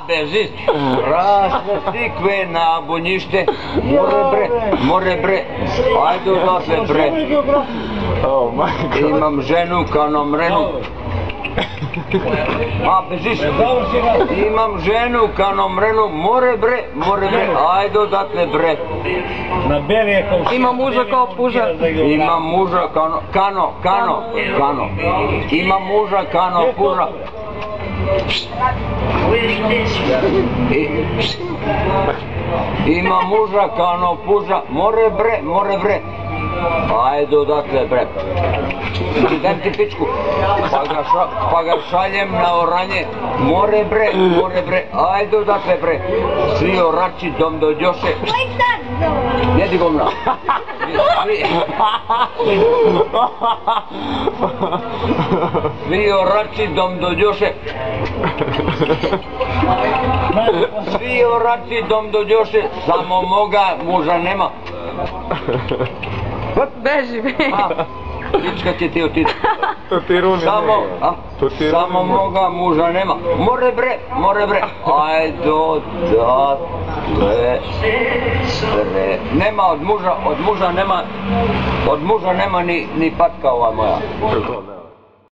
Bežiš, rasne tikve na bunjište, more bre, ajde odatle bre, imam ženu kanomrenu, bežiš, imam ženu kanomrenu, more bre, ajde odatle bre, Ima muža kao puža. imam muža kano, imam muža kano puža. Ima muža kano puža, more bre, ajde odatle bre, idem ti pičku, pa ga šaljem na oranje, more bre, ajde odatle bre, svi orači dom dođoše, jedi gomna, svi orači dom dođoše, svi orači dom dođoše, samo moga muža nema. Beži. Pička će ti otići. Samo moga muža nema. More bre, ajde odatle bre. Nema od muža nema ni patka ova moja.